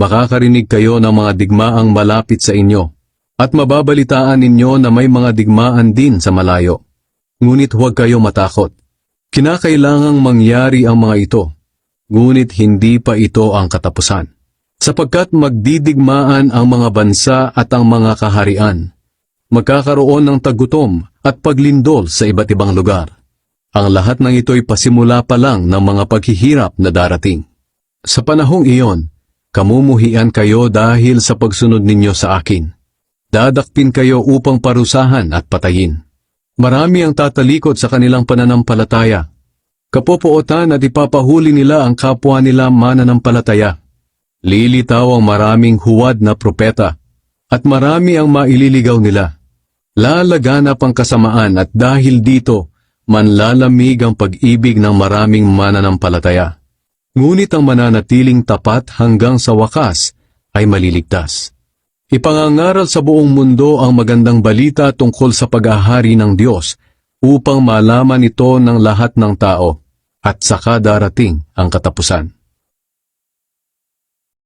makakarinig kayo ng mga digmaang malapit sa inyo, at mababalitaan ninyo na may mga digmaan din sa malayo. Ngunit huwag kayo matakot. Kinakailangang mangyari ang mga ito, ngunit hindi pa ito ang katapusan. Sapagkat magdidigmaan ang mga bansa at ang mga kaharian. Magkakaroon ng tagutom at paglindol sa iba't ibang lugar. Ang lahat ng ito'y pasimula pa lang ng mga paghihirap na darating. Sa panahong iyon, kamumuhian kayo dahil sa pagsunod ninyo sa akin. Dadakpin kayo upang parusahan at patayin. Marami ang tatalikod sa kanilang pananampalataya. Kapopootan at ipapahuli nila ang kapwa nila mananampalataya. Lilitaw ang maraming huwad na propeta, at marami ang maililigaw nila. Lalaganap ang kasamaan at dahil dito, manlalamig ang pag-ibig ng maraming mananampalataya. Ngunit ang mananatiling tapat hanggang sa wakas ay maliligtas. Ipangangaral sa buong mundo ang magandang balita tungkol sa pag-ahari ng Diyos upang malaman ito ng lahat ng tao at saka darating ang katapusan.